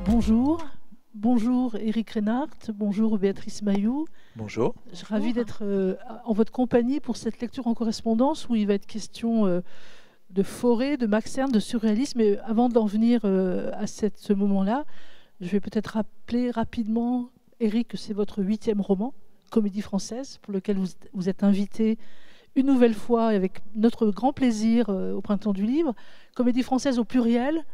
Bonjour, bonjour Éric Reinhardt, bonjour Béatrice Mailloux. Bonjour. Je suis ravie d'être en votre compagnie pour cette lecture en correspondance où il va être question de forêt, de Max Ernst, de surréalisme. Mais avant d'en venir à ce moment-là, je vais peut-être rappeler rapidement, Éric, que c'est votre 8e roman, Comédie française, pour lequel vous êtes invité une nouvelle fois, avec notre grand plaisir, au Printemps du Livre. Comédie française au pluriel,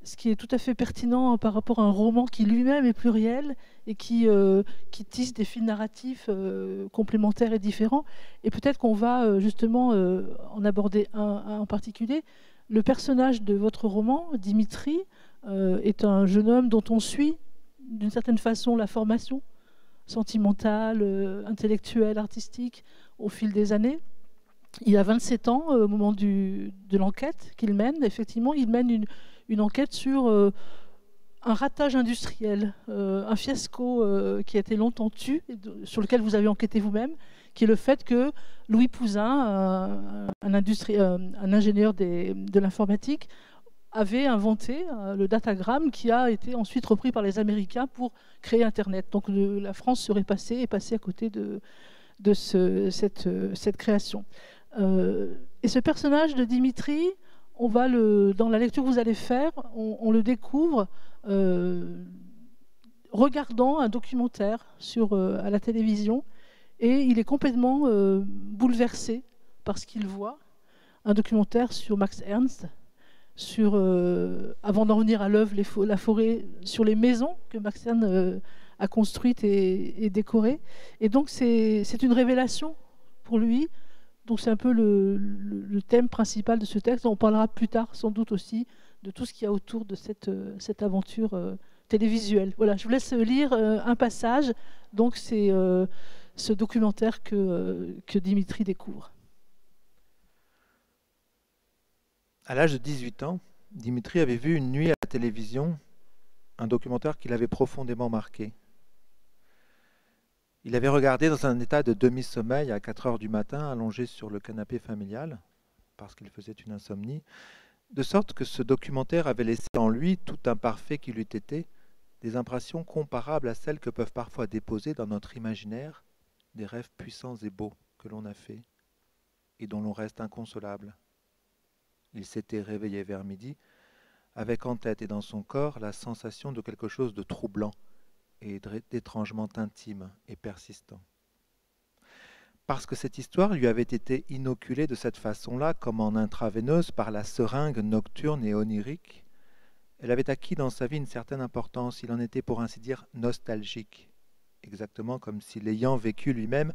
ce qui est tout à fait pertinent par rapport à un roman qui lui-même est pluriel et qui tisse des fils narratifs complémentaires et différents. Et peut-être qu'on va justement en aborder un en particulier. Le personnage de votre roman, Dimitri, est un jeune homme dont on suit d'une certaine façon la formation sentimentale, intellectuelle, artistique au fil des années. Il a 27 ans au moment de l'enquête qu'il mène. Effectivement, il mène une enquête sur un ratage industriel, un fiasco qui a été longtemps tu, sur lequel vous avez enquêté vous-même, qui est le fait que Louis Pouzin, un ingénieur de l'informatique, avait inventé le datagramme qui a été ensuite repris par les Américains pour créer Internet. Donc la France est passée à côté de cette création. Et ce personnage de Dimitri, dans la lecture que vous allez faire, on le découvre regardant un documentaire à la télévision, et il est complètement bouleversé par ce qu'il voit. Un documentaire sur Max Ernst, avant d'en venir à l'œuvre, la forêt, sur les maisons que Max Ernst a construites et décorées. Et donc c'est une révélation pour lui. Donc c'est un peu le thème principal de ce texte. On parlera plus tard sans doute aussi de tout ce qu'il y a autour de cette aventure télévisuelle. Voilà, je vous laisse lire un passage. Donc c'est ce documentaire que Dimitri découvre. À l'âge de 18 ans, Dimitri avait vu une nuit à la télévision un documentaire qui l'avait profondément marqué. Il avait regardé dans un état de demi-sommeil à 4 heures du matin, allongé sur le canapé familial, parce qu'il faisait une insomnie, de sorte que ce documentaire avait laissé en lui, tout imparfait qu'il eût été, des impressions comparables à celles que peuvent parfois déposer dans notre imaginaire des rêves puissants et beaux que l'on a faits et dont l'on reste inconsolable. Il s'était réveillé vers midi, avec en tête et dans son corps la sensation de quelque chose de troublant et d'étrangement intime et persistant. Parce que cette histoire lui avait été inoculée de cette façon-là, comme en intraveineuse, par la seringue nocturne et onirique, elle avait acquis dans sa vie une certaine importance. Il en était, pour ainsi dire, nostalgique, exactement comme si, l'ayant vécu lui-même,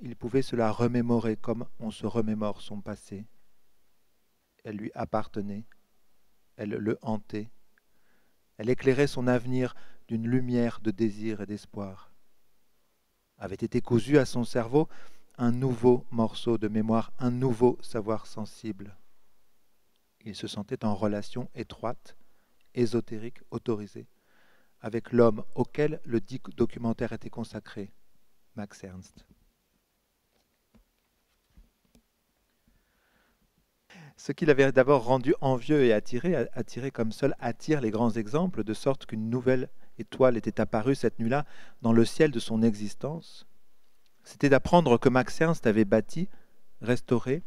il pouvait se la remémorer comme on se remémore son passé. Elle lui appartenait, elle le hantait, elle éclairait son avenir d'une lumière de désir et d'espoir. Avait été cousu à son cerveau un nouveau morceau de mémoire, un nouveau savoir sensible. Il se sentait en relation étroite, ésotérique, autorisée, avec l'homme auquel le dit documentaire était consacré, Max Ernst. Ce qui l'avait d'abord rendu envieux et attiré comme seul attire les grands exemples, de sorte qu'une nouvelle étoile était apparue cette nuit-là dans le ciel de son existence, c'était d'apprendre que Max Ernst avait bâti, restauré,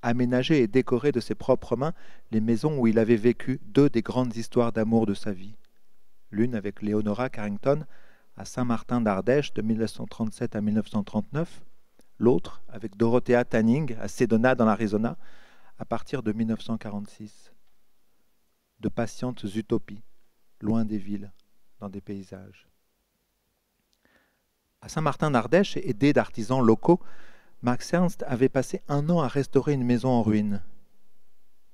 aménagé et décoré de ses propres mains les maisons où il avait vécu deux des grandes histoires d'amour de sa vie. L'une avec Leonora Carrington à Saint-Martin d'Ardèche de 1937 à 1939, l'autre avec Dorothea Tanning à Sedona dans l'Arizona à partir de 1946. De patientes utopies, loin des villes, dans des paysages. À Saint-Martin d'Ardèche, aidé d'artisans locaux, Max Ernst avait passé 1 an à restaurer une maison en ruine.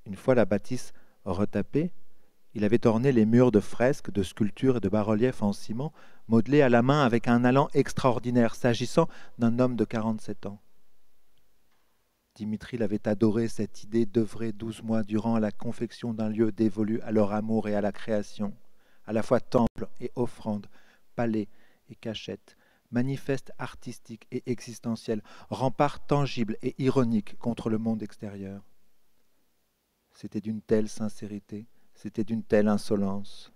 Une fois la bâtisse retapée, il avait orné les murs de fresques, de sculptures et de bas-reliefs en ciment, modelés à la main avec un allant extraordinaire, s'agissant d'un homme de 47 ans. Dimitri l'avait adoré, cette idée d'œuvrer 12 mois durant à la confection d'un lieu dévolu à leur amour et à la création, à la fois temple et offrande, palais et cachette, manifeste artistique et existentiel, rempart tangible et ironique contre le monde extérieur. C'était d'une telle sincérité, c'était d'une telle insolence.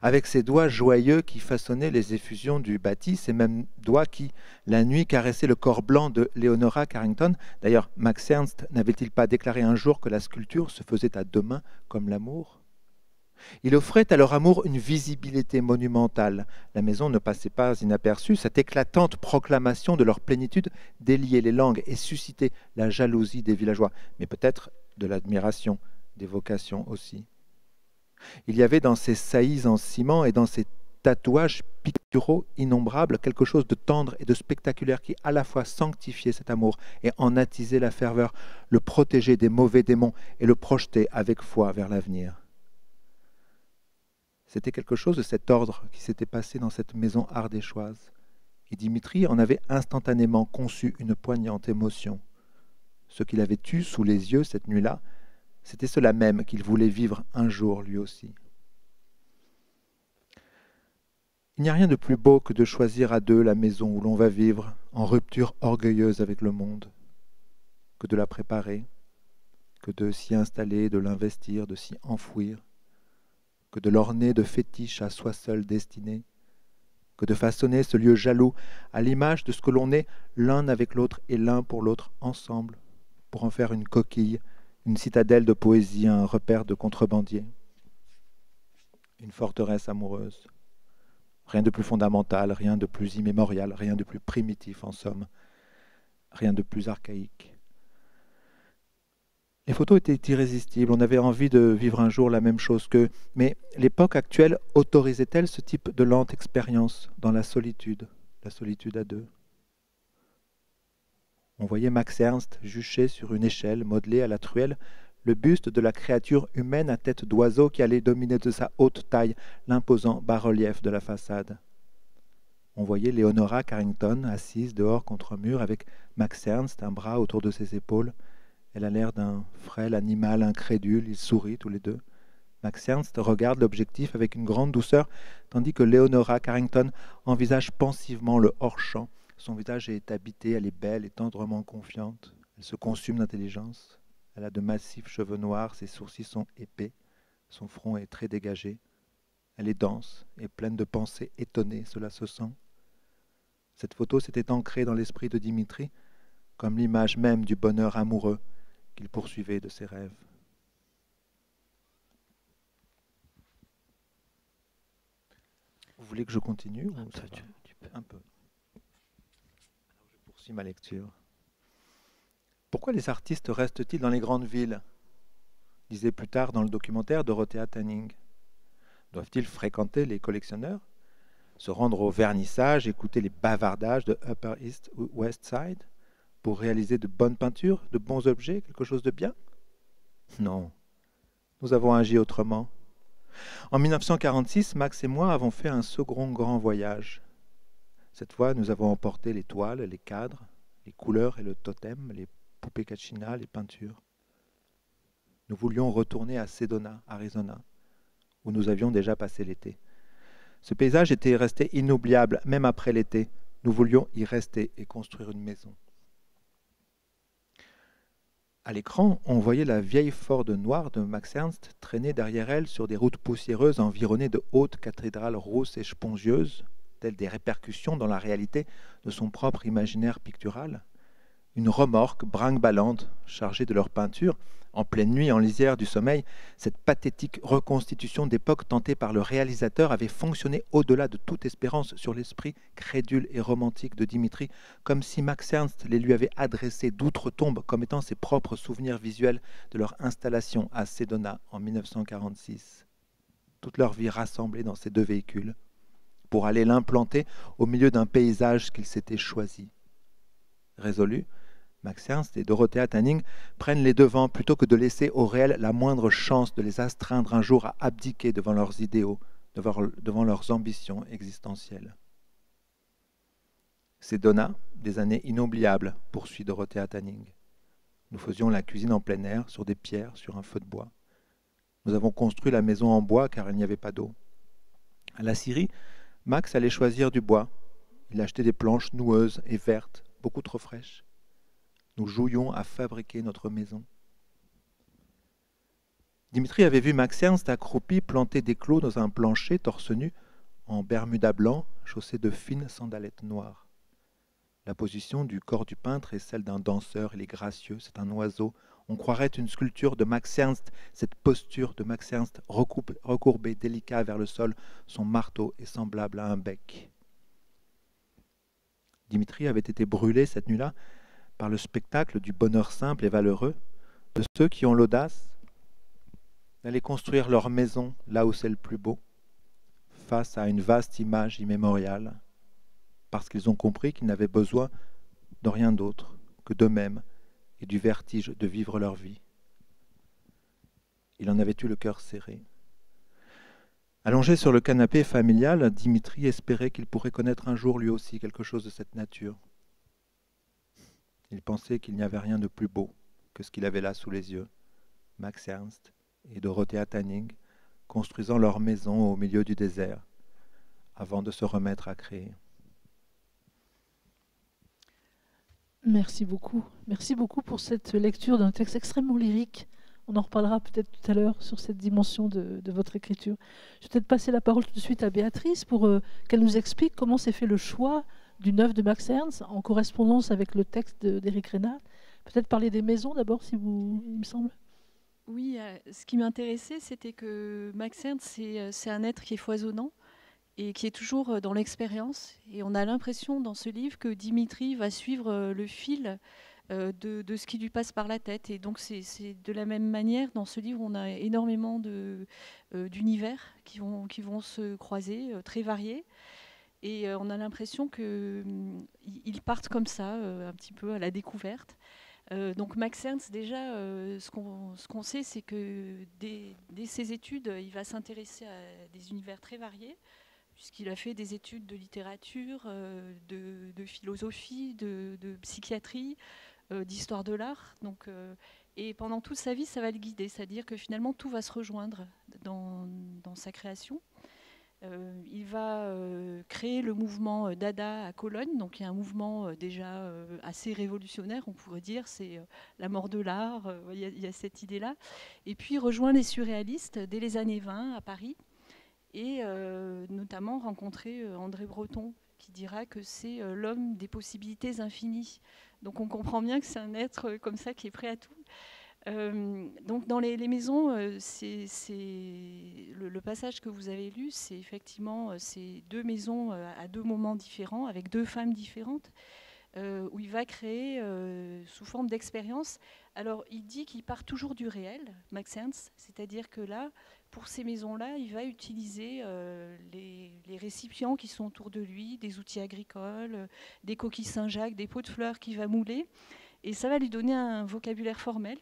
Avec ses doigts joyeux qui façonnaient les effusions du bâti, ces mêmes doigts qui, la nuit, caressaient le corps blanc de Leonora Carrington. D'ailleurs, Max Ernst n'avait-il pas déclaré un jour que la sculpture se faisait à deux mains comme l'amour ? Il offrait à leur amour une visibilité monumentale. La maison ne passait pas inaperçue. Cette éclatante proclamation de leur plénitude déliait les langues et suscitait la jalousie des villageois, mais peut-être de l'admiration, des vocations aussi. Il y avait dans ces saillies en ciment et dans ces tatouages picturaux innombrables quelque chose de tendre et de spectaculaire qui à la fois sanctifiait cet amour et en attisait la ferveur, le protégeait des mauvais démons et le projetait avec foi vers l'avenir. C'était quelque chose de cet ordre qui s'était passé dans cette maison ardéchoise. Et Dimitri en avait instantanément conçu une poignante émotion. Ce qu'il avait eu sous les yeux cette nuit-là, c'était cela même qu'il voulait vivre un jour lui aussi. Il n'y a rien de plus beau que de choisir à deux la maison où l'on va vivre, en rupture orgueilleuse avec le monde, que de la préparer, que de s'y installer, de l'investir, de s'y enfouir, que de l'orner de fétiches à soi seul destinés, que de façonner ce lieu jaloux à l'image de ce que l'on est l'un avec l'autre et l'un pour l'autre ensemble, pour en faire une coquille, une citadelle de poésie, un repère de contrebandiers, une forteresse amoureuse. Rien de plus fondamental, rien de plus immémorial, rien de plus primitif en somme, rien de plus archaïque. Les photos étaient irrésistibles, on avait envie de vivre un jour la même chose qu'eux, mais l'époque actuelle autorisait-elle ce type de lente expérience dans la solitude à deux? On voyait Max Ernst juché sur une échelle modelée à la truelle, le buste de la créature humaine à tête d'oiseau qui allait dominer de sa haute taille l'imposant bas-relief de la façade. On voyait Leonora Carrington assise dehors contre un mur avec Max Ernst, un bras autour de ses épaules. Elle a l'air d'un frêle animal incrédule, ils sourient tous les deux. Max Ernst regarde l'objectif avec une grande douceur, tandis que Leonora Carrington envisage pensivement le hors-champ. Son visage est habité, elle est belle et tendrement confiante. Elle se consume d'intelligence. Elle a de massifs cheveux noirs, ses sourcils sont épais, son front est très dégagé. Elle est dense et pleine de pensées étonnées, cela se sent. Cette photo s'était ancrée dans l'esprit de Dimitri, comme l'image même du bonheur amoureux qu'il poursuivait de ses rêves. Vous voulez que je continue ou ça va? Un peu. Alors je poursuis ma lecture. Pourquoi les artistes restent-ils dans les grandes villes? Disait plus tard dans le documentaire Dorothea Tanning. Doivent-ils fréquenter les collectionneurs? Se rendre au vernissage, écouter les bavardages de Upper East ou West Side pour réaliser de bonnes peintures, de bons objets, quelque chose de bien? Non, nous avons agi autrement. En 1946, Max et moi avons fait un second grand voyage. Cette fois, nous avons emporté les toiles, les cadres, les couleurs et le totem, les poupées Kachina, les peintures. Nous voulions retourner à Sedona, Arizona, où nous avions déjà passé l'été. Ce paysage était resté inoubliable, même après l'été. Nous voulions y rester et construire une maison. À l'écran, on voyait la vieille Ford noire de Max Ernst traîner derrière elle sur des routes poussiéreuses environnées de hautes cathédrales rousses et spongieuses, telles des répercussions dans la réalité de son propre imaginaire pictural. Une remorque brinque-ballante chargée de leur peinture, en pleine nuit, en lisière du sommeil, cette pathétique reconstitution d'époque tentée par le réalisateur avait fonctionné au-delà de toute espérance sur l'esprit crédule et romantique de Dimitri, comme si Max Ernst les lui avait adressés d'outre-tombe comme étant ses propres souvenirs visuels de leur installation à Sedona en 1946. Toute leur vie rassemblée dans ces deux véhicules, pour aller l'implanter au milieu d'un paysage qu'ils s'étaient choisi. Résolus, Max Ernst et Dorothea Tanning prennent les devants plutôt que de laisser au réel la moindre chance de les astreindre un jour à abdiquer devant leurs idéaux, devant leurs ambitions existentielles. Sedona, des années inoubliables, poursuit Dorothea Tanning. Nous faisions la cuisine en plein air, sur des pierres, sur un feu de bois. Nous avons construit la maison en bois car il n'y avait pas d'eau. À la scierie, Max allait choisir du bois, Il achetait des planches noueuses et vertes, beaucoup trop fraîches. Nous jouions à fabriquer notre maison. Dimitri avait vu Max Ernst accroupi planter des clous dans un plancher torse nu, en bermuda blanc, chaussé de fines sandalettes noires. La position du corps du peintre est celle d'un danseur, il est gracieux, c'est un oiseau. On croirait une sculpture de Max Ernst, cette posture de Max Ernst recourbé, délicat vers le sol, son marteau est semblable à un bec. Dimitri avait été brûlé cette nuit-là par le spectacle du bonheur simple et valeureux de ceux qui ont l'audace d'aller construire leur maison là où c'est le plus beau, face à une vaste image immémoriale, parce qu'ils ont compris qu'ils n'avaient besoin de rien d'autre que d'eux-mêmes et du vertige de vivre leur vie. Il en avait eu le cœur serré. Allongé sur le canapé familial, Dimitri espérait qu'il pourrait connaître un jour lui aussi quelque chose de cette nature. Il pensait qu'il n'y avait rien de plus beau que ce qu'il avait là sous les yeux, Max Ernst et Dorothea Tanning, construisant leur maison au milieu du désert, avant de se remettre à créer. Merci beaucoup. Merci beaucoup pour cette lecture d'un texte extrêmement lyrique. On en reparlera peut-être tout à l'heure sur cette dimension de votre écriture. Je vais peut-être passer la parole tout de suite à Béatrice pour qu'elle nous explique comment s'est fait le choix d'une œuvre de Max Ernst en correspondance avec le texte d'Éric Reynard. Peut-être parler des maisons d'abord, il me semble. Oui, ce qui m'intéressait, c'était que Max Ernst, c'est un être qui est foisonnant et qui est toujours dans l'expérience. Et on a l'impression dans ce livre que Dimitri va suivre le fil de ce qui lui passe par la tête. Et donc c'est de la même manière, dans ce livre, on a énormément d'univers qui vont se croiser, très variés. Et on a l'impression qu'ils partent comme ça, un petit peu à la découverte. Donc Max Ernst, déjà, ce qu'on sait, c'est que dès ses études, il va s'intéresser à des univers très variés, puisqu'il a fait des études de littérature, de philosophie, de psychiatrie, d'histoire de l'art. Donc, et pendant toute sa vie, ça va le guider, c'est-à-dire que finalement, tout va se rejoindre dans sa création. Il va créer le mouvement Dada à Cologne, donc il y a un mouvement déjà assez révolutionnaire, on pourrait dire, c'est la mort de l'art, il y a cette idée-là. Et puis il rejoint les surréalistes dès les années 20 à Paris, et notamment rencontrer André Breton, qui dira que c'est l'homme des possibilités infinies. Donc on comprend bien que c'est un être comme ça qui est prêt à tout. Donc dans les maisons, le passage que vous avez lu, c'est effectivement ces deux maisons à deux moments différents, avec deux femmes différentes, où il va créer sous forme d'expérience. Alors il dit qu'il part toujours du réel, Max Ernst, c'est-à-dire que là, pour ces maisons-là, il va utiliser les récipients qui sont autour de lui, des outils agricoles, des coquilles Saint-Jacques, des pots de fleurs qu'il va mouler, et ça va lui donner un vocabulaire formel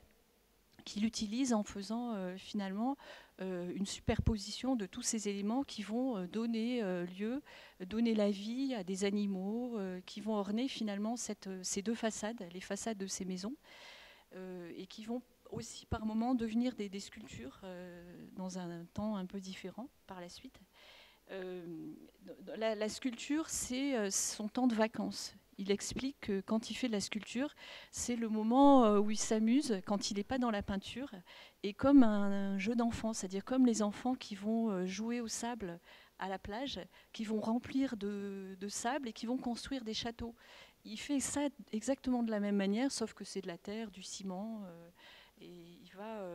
qu'il utilise en faisant finalement une superposition de tous ces éléments qui vont donner donner la vie à des animaux, qui vont orner finalement ces deux façades, les façades de ces maisons, et qui vont aussi par moments devenir des sculptures dans un temps un peu différent par la suite. La sculpture, c'est son temps de vacances. Il explique que quand il fait de la sculpture, c'est le moment où il s'amuse, quand il n'est pas dans la peinture, et comme un jeu d'enfant, c'est-à-dire comme les enfants qui vont jouer au sable à la plage, qui vont remplir de sable et qui vont construire des châteaux. Il fait ça exactement de la même manière, sauf que c'est de la terre, du ciment, et il va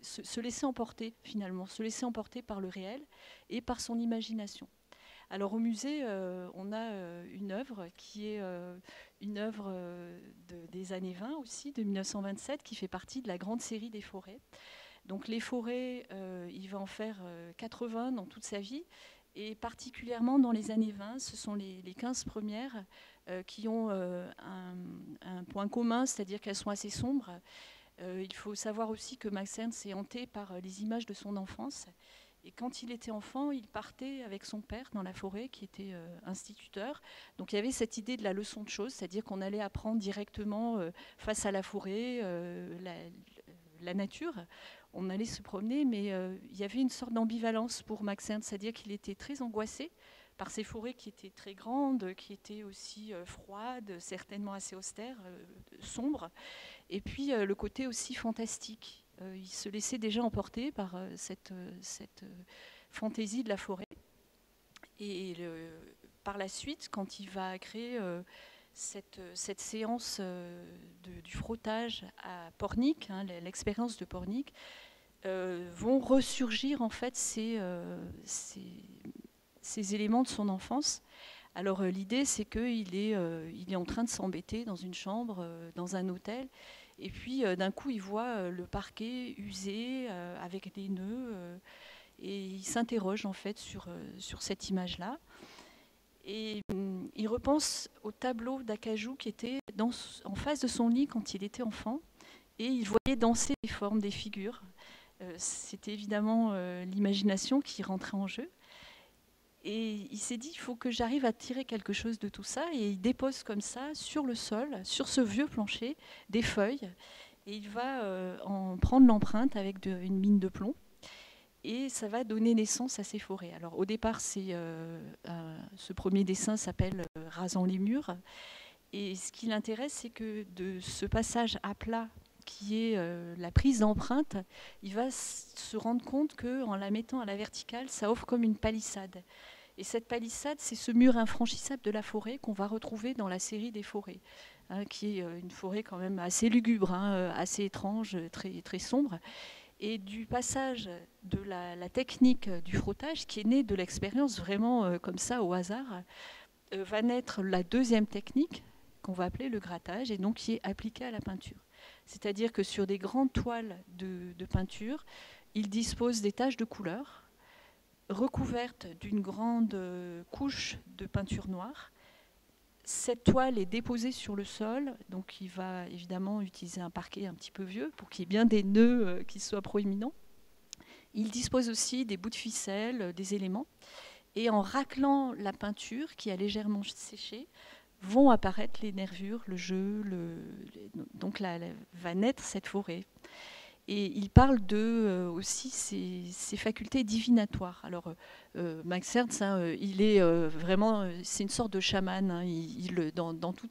se laisser emporter finalement, se laisser emporter par le réel et par son imagination. Alors au musée, on a une œuvre qui est une œuvre des années 20 aussi, de 1927, qui fait partie de la grande série des forêts. Donc les forêts, il va en faire 80 dans toute sa vie, et particulièrement dans les années 20, ce sont les 15 premières qui ont un point commun, c'est-à-dire qu'elles sont assez sombres. Il faut savoir aussi que Max Ernst est hanté par les images de son enfance. Et quand il était enfant, il partait avec son père dans la forêt, qui était instituteur. Donc il y avait cette idée de la leçon de choses, c'est-à-dire qu'on allait apprendre directement face à la forêt, la nature. On allait se promener, mais il y avait une sorte d'ambivalence pour Max Ernst, c'est-à-dire qu'il était très angoissé par ces forêts qui étaient très grandes, qui étaient aussi froides, certainement assez austères, sombres, et puis le côté aussi fantastique. Il se laissait déjà emporter par cette fantaisie de la forêt. Et par la suite, quand il va créer cette séance du frottage à Pornic, hein, l'expérience de Pornic, vont ressurgir en fait ces éléments de son enfance. Alors l'idée, c'est qu'il est en train de s'embêter dans une chambre, dans un hôtel, et puis d'un coup, il voit le parquet usé, avec des nœuds, et il s'interroge en fait sur cette image-là. Et il repense au tableau d'Acajou qui était en face de son lit quand il était enfant, et il voyait danser des formes, des figures. C'était évidemment l'imagination qui rentrait en jeu. Et il s'est dit, il faut que j'arrive à tirer quelque chose de tout ça. Et il dépose comme ça, sur le sol, sur ce vieux plancher, des feuilles. Et il va en prendre l'empreinte avec une mine de plomb. Et ça va donner naissance à ces forêts. Alors au départ, ce premier dessin s'appelle « Rasant les murs ». Et ce qui l'intéresse, c'est que de ce passage à plat, qui est la prise d'empreinte, il va se rendre compte qu'en la mettant à la verticale, ça offre comme une palissade. Et cette palissade, c'est ce mur infranchissable de la forêt qu'on va retrouver dans la série des forêts, hein, qui est une forêt quand même assez lugubre, hein, assez étrange, très, très sombre. Et du passage de la technique du frottage, qui est née de l'expérience vraiment comme ça, au hasard, va naître la deuxième technique, qu'on va appeler le grattage, et donc qui est appliquée à la peinture. C'est-à-dire que sur des grandes toiles de peinture, il dispose des taches de couleur recouvertes d'une grande couche de peinture noire. Cette toile est déposée sur le sol, donc il va évidemment utiliser un parquet un petit peu vieux pour qu'il y ait bien des nœuds qui soient proéminents. Il dispose aussi des bouts de ficelle, des éléments, et en raclant la peinture qui a légèrement séché, vont apparaître les nervures, le jeu, donc là va naître cette forêt. Et il parle aussi ses facultés divinatoires. Alors Max Ernst, hein, il est vraiment, c'est une sorte de chaman. Hein,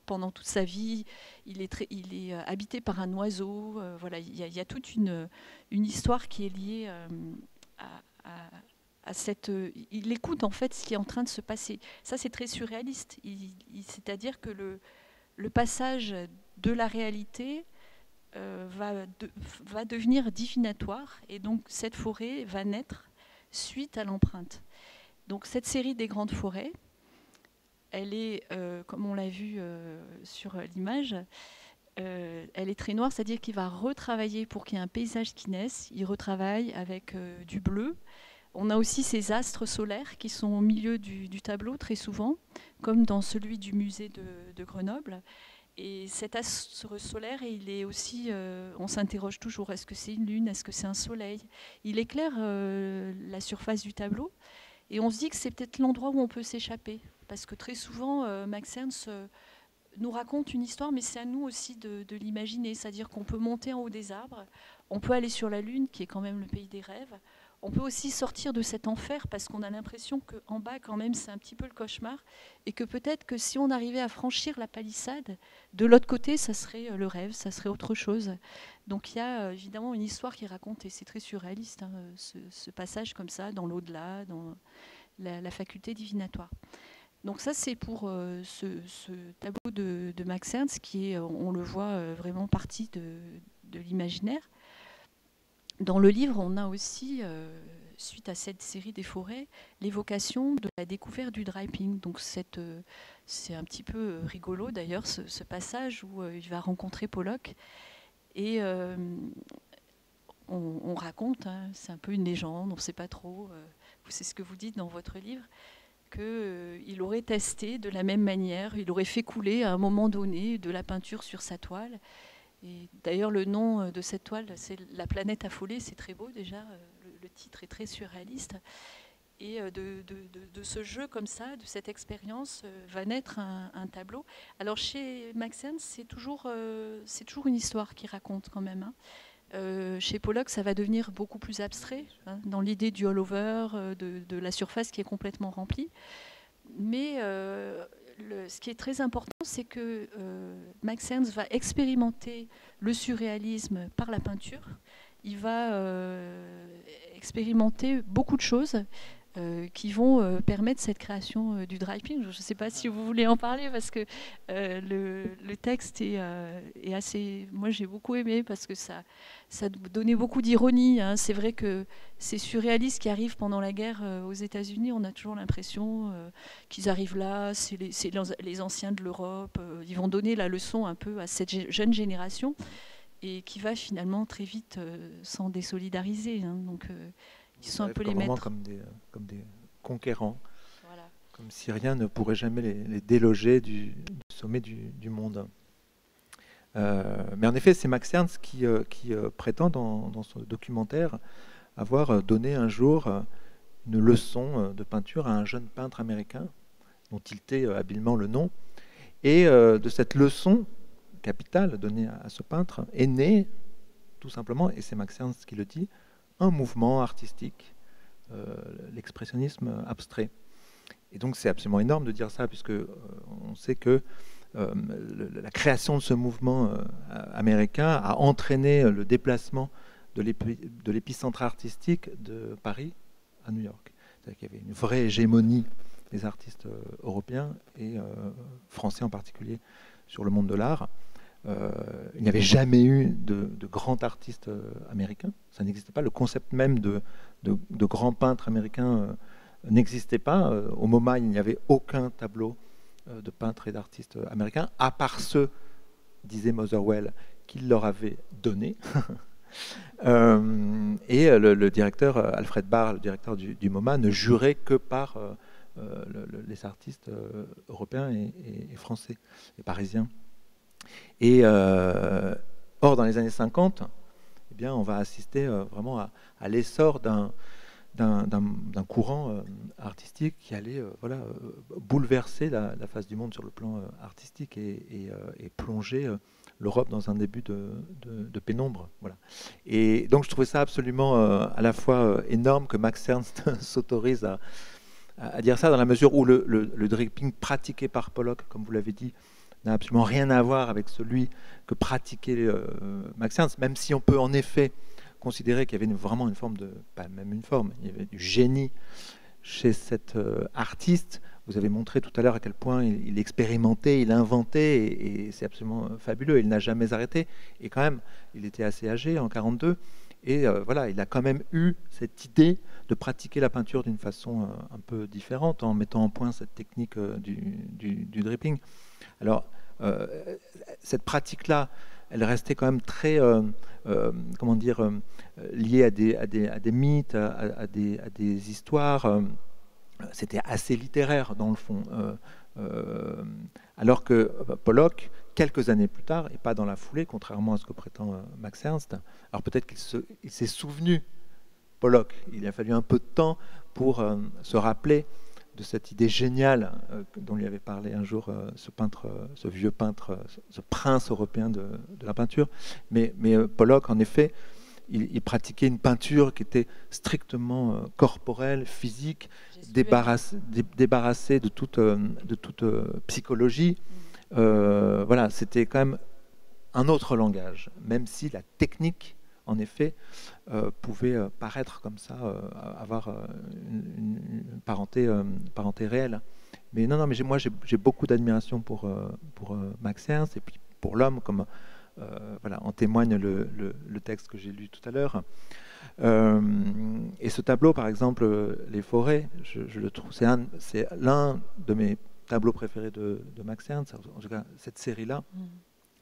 pendant toute sa vie, il est habité par un oiseau. Voilà, il y a toute une histoire qui est liée à cette. Il écoute en fait ce qui est en train de se passer. Ça, c'est très surréaliste. C'est-à-dire que le passage de la réalité va devenir divinatoire, et donc cette forêt va naître suite à l'empreinte. Donc cette série des grandes forêts, elle est, comme on l'a vu sur l'image, elle est très noire, c'est-à-dire qu'il va retravailler pour qu'il y ait un paysage qui naisse. Il retravaille avec du bleu. On a aussi ces astres solaires qui sont au milieu du tableau très souvent, comme dans celui du musée de Grenoble. Et cet astre solaire, il est aussi, on s'interroge toujours, est-ce que c'est une lune, est-ce que c'est un soleil? Il éclaire la surface du tableau, et on se dit que c'est peut-être l'endroit où on peut s'échapper, parce que très souvent, Max Ernst nous raconte une histoire, mais c'est à nous aussi de l'imaginer, c'est-à-dire qu'on peut monter en haut des arbres, on peut aller sur la lune, qui est quand même le pays des rêves. On peut aussi sortir de cet enfer parce qu'on a l'impression qu'en bas, quand même, c'est un petit peu le cauchemar, et que peut-être que si on arrivait à franchir la palissade, de l'autre côté, ça serait le rêve, ça serait autre chose. Donc il y a évidemment une histoire qui est racontée, c'est très surréaliste, hein, ce passage comme ça, dans l'au-delà, dans la faculté divinatoire. Donc ça, c'est pour ce tableau de Max Ernst, qui est, on le voit, vraiment partie de l'imaginaire. Dans le livre, on a aussi, suite à cette série des forêts, l'évocation de la découverte du draping. Donc c'est un petit peu rigolo d'ailleurs, ce passage où il va rencontrer Pollock. Et on raconte, hein, c'est un peu une légende, on ne sait pas trop, c'est ce que vous dites dans votre livre, qu'il aurait testé de la même manière, il aurait fait couler à un moment donné de la peinture sur sa toile. Et d'ailleurs, le nom de cette toile, c'est La planète affolée, c'est très beau déjà, le titre est très surréaliste. Et de ce jeu comme ça, de cette expérience, va naître un tableau. Alors chez Max Ernst, c'est toujours une histoire qu'il raconte quand même. Hein. Chez Pollock, ça va devenir beaucoup plus abstrait, hein, dans l'idée du all-over, de la surface qui est complètement remplie. Mais ce qui est très important, c'est que Max Ernst va expérimenter le surréalisme par la peinture. Il va expérimenter beaucoup de choses qui vont permettre cette création du driving. Je ne sais pas si vous voulez en parler, parce que le texte est assez... Moi, j'ai beaucoup aimé, parce que ça donnait beaucoup d'ironie. Hein. C'est vrai que ces surréalistes qui arrivent pendant la guerre aux États-Unis, on a toujours l'impression qu'ils arrivent là, c'est les anciens de l'Europe, ils vont donner la leçon un peu à cette jeune génération, et qui va finalement très vite s'en désolidariser. Hein. Donc, ils sont un peu les maîtres. Comme des conquérants, Voilà. comme si rien ne pourrait jamais les déloger du sommet du monde. Mais en effet, c'est Max Ernst qui prétend dans ce documentaire avoir donné un jour une leçon de peinture à un jeune peintre américain dont il tait habilement le nom. Et de cette leçon capitale donnée à ce peintre est né, tout simplement, et c'est Max Ernst qui le dit, un mouvement artistique, l'expressionnisme abstrait. Et donc c'est absolument énorme de dire ça, puisque on sait que la création de ce mouvement américain a entraîné le déplacement de l'épicentre artistique de Paris à New York. C'est-à-dire qu'il y avait une vraie hégémonie des artistes européens et français en particulier sur le monde de l'art. Il n'y avait jamais eu de grand artiste américain. Ça n'existait pas. Le concept même de grand peintre américain n'existait pas. Au MoMA, il n'y avait aucun tableau de peintres et d'artistes américains, à part ceux, disait Motherwell, qu'il leur avait donnés. Et le directeur, Alfred Barr, le directeur du MoMA, ne jurait que par les artistes européens et français et parisiens. Et or, dans les années 50, eh bien, on va assister vraiment à l'essor d'un courant artistique qui allait bouleverser la face du monde sur le plan artistique et plonger l'Europe dans un début de pénombre. Voilà. Et donc je trouvais ça absolument à la fois énorme que Max Ernst s'autorise à dire ça, dans la mesure où le dripping pratiqué par Pollock, comme vous l'avez dit, n'a absolument rien à voir avec celui que pratiquait Max Ernst, même si on peut en effet considérer qu'il y avait vraiment une forme pas même une forme, il y avait du génie chez cet artiste. Vous avez montré tout à l'heure à quel point il expérimentait, il inventait, et c'est absolument fabuleux. Il n'a jamais arrêté, et quand même, il était assez âgé, en 42, et voilà, il a quand même eu cette idée de pratiquer la peinture d'une façon un peu différente, en mettant en point cette technique du dripping. Alors, cette pratique-là, elle restait quand même très, liée à des mythes, à des histoires. C'était assez littéraire, dans le fond. Alors que Pollock, quelques années plus tard, et pas dans la foulée, contrairement à ce que prétend Max Ernst, alors peut-être qu'il s'est souvenu, Pollock, il a fallu un peu de temps pour se rappeler de cette idée géniale dont lui avait parlé un jour ce vieux peintre, ce prince européen de la peinture. Mais Pollock, en effet, il pratiquait une peinture qui était strictement corporelle, physique, débarrassée de toute psychologie. Voilà, c'était quand même un autre langage, même si la technique, en effet, pouvait paraître comme ça, avoir une parenté réelle. Mais non, mais moi j'ai beaucoup d'admiration pour Max Ernst, et puis pour l'homme, comme en témoigne le texte que j'ai lu tout à l'heure. Et ce tableau, par exemple, Les Forêts, je le trouve, c'est l'un de mes tableaux préférés de Max Ernst, en tout cas cette série-là.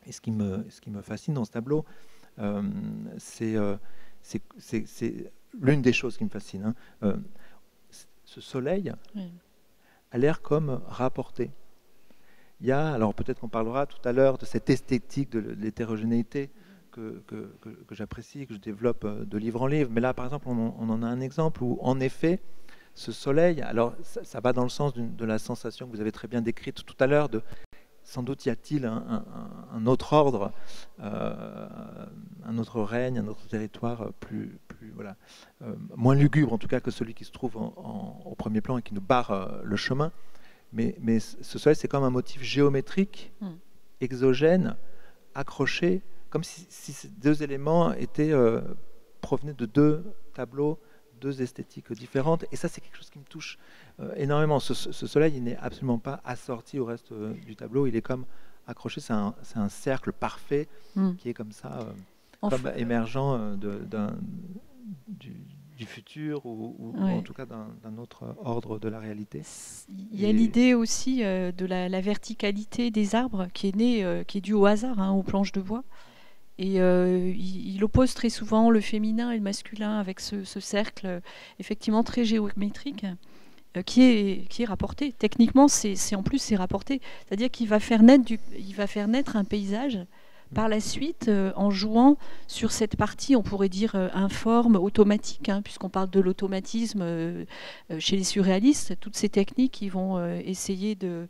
Et ce qui me fascine dans ce tableau, c'est l'une des choses qui me fascine. Ce soleil a l'air comme rapporté. Il y a, alors peut-être qu'on parlera tout à l'heure de cette esthétique de l'hétérogénéité que j'apprécie, que je développe de livre en livre. Mais là, par exemple, on en a un exemple où, en effet, ce soleil, alors ça va dans le sens de la sensation que vous avez très bien décrite tout à l'heure, sans doute y a-t-il un autre ordre, un autre règne, un autre territoire moins lugubre en tout cas que celui qui se trouve au premier plan et qui nous barre le chemin. Mais ce soleil, c'est comme un motif géométrique, exogène, accroché, comme si ces deux éléments provenaient de deux tableaux, deux esthétiques différentes. Et ça, c'est quelque chose qui me touche énormément. Ce soleil, il n'est absolument pas assorti au reste du tableau. Il est comme accroché. C'est un cercle parfait qui est comme ça, comme émergent du futur ou en tout cas d'un autre ordre de la réalité. Il y a l'idée aussi de la verticalité des arbres qui est née, qui est due au hasard, aux planches de bois. Et il oppose très souvent le féminin et le masculin avec ce cercle effectivement très géométrique qui est rapporté. Techniquement, en plus c'est rapporté. C'est-à-dire qu'il va faire naître un paysage par la suite en jouant sur cette partie, on pourrait dire informe, automatique, puisqu'on parle de l'automatisme chez les surréalistes. Toutes ces techniques qui vont essayer de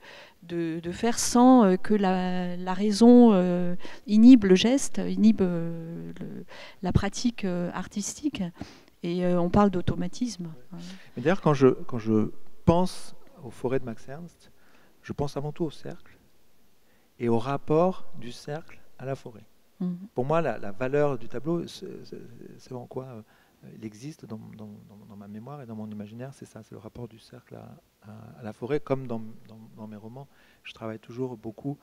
faire sans que la raison inhibe le geste, inhibe la pratique artistique. Et on parle d'automatisme. Mais d'ailleurs, quand je pense aux forêts de Max Ernst, je pense avant tout au cercle et au rapport du cercle à la forêt. Pour moi, la valeur du tableau, c'est en quoi il existe dans ma mémoire et dans mon imaginaire, c'est ça, c'est le rapport du cercle à la forêt, comme dans mes romans. Je travaille toujours beaucoup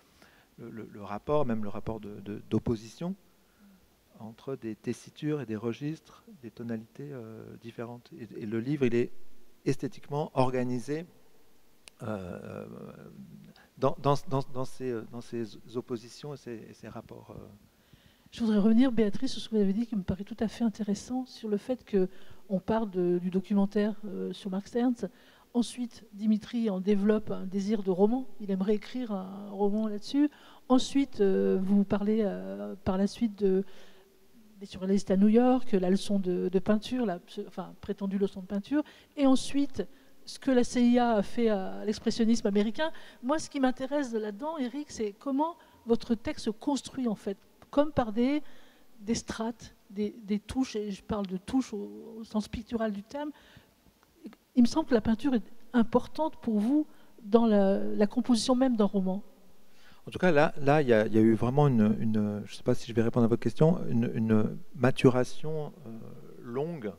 le rapport, même le rapport d'opposition entre des tessitures et des registres, des tonalités différentes. Et le livre, il est esthétiquement organisé dans ces oppositions et ces rapports. Je voudrais revenir, Béatrice, sur ce que vous avez dit qui me paraît tout à fait intéressant, sur le fait qu'on parle du documentaire sur Max Ernst. Ensuite, Dimitri en développe un désir de roman. Il aimerait écrire un roman là-dessus. Ensuite, vous parlez par la suite des surréalistes à New York, la leçon de peinture, prétendue leçon de peinture. Et ensuite, ce que la CIA a fait à l'expressionnisme américain. Moi, ce qui m'intéresse là-dedans, Éric, c'est comment votre texte se construit, en fait, comme par des strates, des touches, et je parle de touches au sens pictural du terme. Il me semble que la peinture est importante pour vous dans la composition même d'un roman. En tout cas, là, il y a eu vraiment je ne sais pas si je vais répondre à votre question, une maturation longue.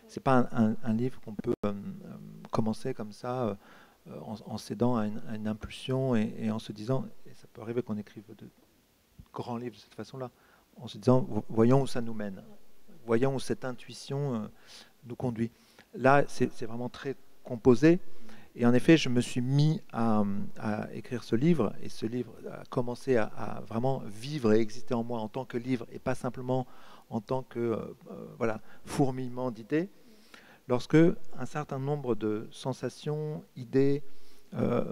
C'est pas un livre qu'on peut commencer comme ça, en cédant à une impulsion et en se disant, et ça peut arriver qu'on écrive de grands livres de cette façon-là, en se disant, voyons où ça nous mène, voyons où cette intuition nous conduit. Là, c'est vraiment très composé. Et en effet, je me suis mis à écrire ce livre, et ce livre a commencé à vraiment vivre et exister en moi en tant que livre, et pas simplement en tant que fourmillement d'idées, lorsque un certain nombre de sensations, idées,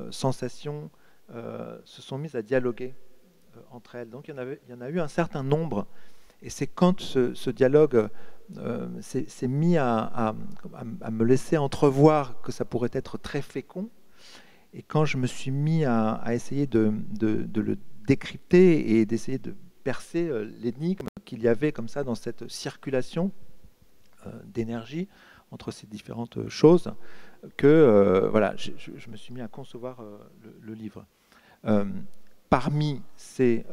sensations se sont mises à dialoguer entre elles. Donc il y en a eu un certain nombre, et c'est quand ce dialogue s'est mis à me laisser entrevoir que ça pourrait être très fécond, et quand je me suis mis à essayer de le décrypter et d'essayer de percer l'énigme qu'il y avait comme ça dans cette circulation d'énergie entre ces différentes choses, que je me suis mis à concevoir le livre. Parmi ces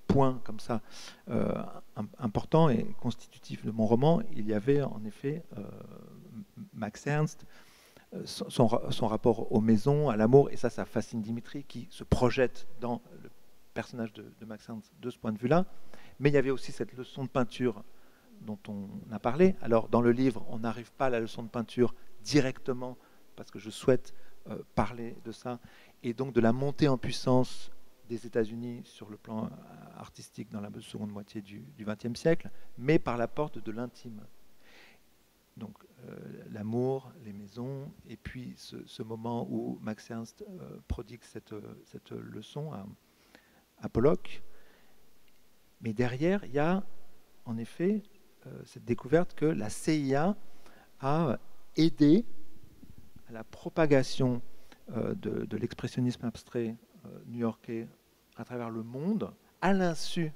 points comme ça importants et constitutifs de mon roman, il y avait en effet Max Ernst, son rapport aux maisons, à l'amour, et ça fascine Dimitri qui se projette dans le personnage de Max Ernst de ce point de vue-là. Mais il y avait aussi cette leçon de peinture dont on a parlé. Alors dans le livre, on n'arrive pas à la leçon de peinture directement parce que je souhaite parler de ça, et donc de la montée en puissance des États-Unis sur le plan artistique dans la seconde moitié du XXe siècle, mais par la porte de l'intime. Donc l'amour, les maisons, et puis ce moment où Max Ernst prodigue cette leçon à Pollock. Mais derrière, il y a en effet cette découverte que la CIA a aidé à la propagation de l'expressionnisme abstrait new-yorkais à travers le monde, à l'insu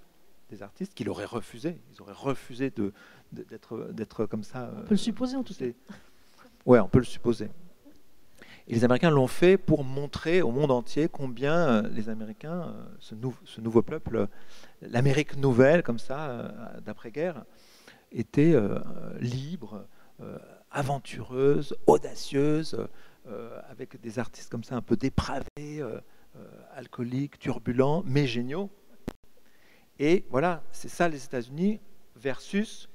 des artistes qui l'auraient refusé. Ils auraient refusé d'être comme ça. On peut le supposer en tout cas. Ouais, on peut le supposer. Et les Américains l'ont fait pour montrer au monde entier combien les Américains, ce nouveau peuple, l'Amérique nouvelle, comme ça, d'après-guerre, était libre, aventureuse, audacieuse, avec des artistes comme ça un peu dépravés, alcooliques, turbulents, mais géniaux. Et voilà, c'est ça les États-Unis versus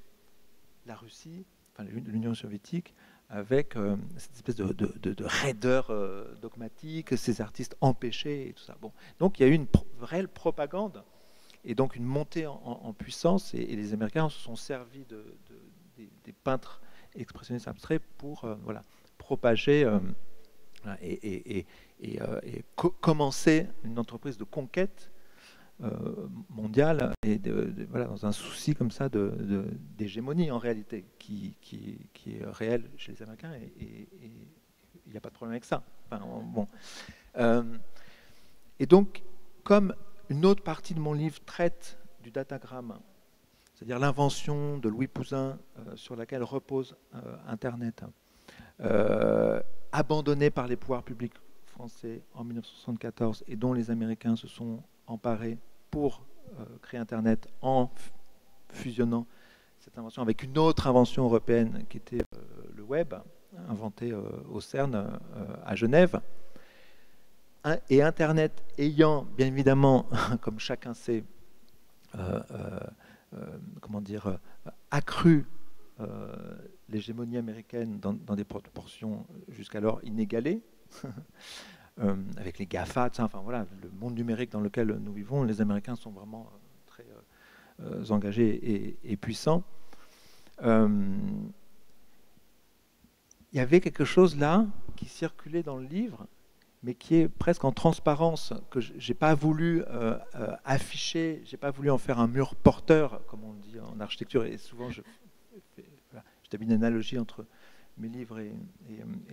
la Russie, enfin l'Union soviétique, avec cette espèce de raideur dogmatique, ces artistes empêchés et tout ça. Bon. Donc il y a eu une réelle propagande et donc une montée en puissance, et les Américains se sont servis des peintres expressionnistes abstraits pour voilà, propager et commencer une entreprise de conquête mondiale, et voilà, dans un souci comme ça d'hégémonie en réalité qui est réel chez les Américains, et il n'y a pas de problème avec ça. Enfin, bon. Et donc, comme une autre partie de mon livre traite du datagramme, c'est-à-dire l'invention de Louis Pouzin sur laquelle repose Internet, abandonné par les pouvoirs publics français en 1974 et dont les Américains se sont emparés pour créer Internet en fusionnant cette invention avec une autre invention européenne qui était le web, inventé au CERN à Genève. Et Internet ayant, bien évidemment, comme chacun sait, accru l'hégémonie américaine dans des proportions jusqu'alors inégalées, avec les GAFA, enfin voilà, le monde numérique dans lequel nous vivons, les Américains sont vraiment très engagés et puissants. Il y avait quelque chose là qui circulait dans le livre, mais qui est presque en transparence, que j'ai pas voulu afficher, j'ai pas voulu en faire un mur porteur, comme on dit en architecture, et souvent je établis une analogie entre mes livres et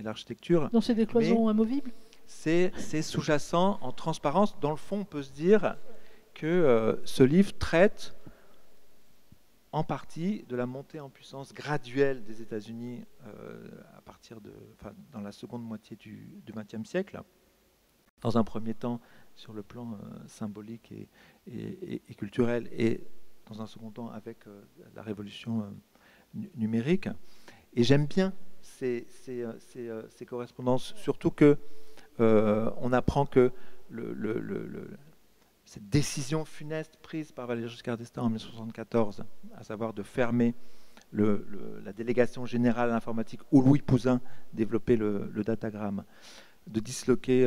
l'architecture. Donc c'est des cloisons amovibles ? C'est sous-jacent, en transparence. Dans le fond, on peut se dire que ce livre traite en partie de la montée en puissance graduelle des États-Unis à partir dans la seconde moitié du XXe siècle. Dans un premier temps, sur le plan symbolique et culturel, et dans un second temps avec la révolution numérique. Et j'aime bien ces correspondances, surtout que on apprend que cette décision funeste prise par Valéry Giscard d'Estaing en 1974, à savoir de fermer la délégation générale à l'informatique où Louis Pouzin développait le datagramme, de disloquer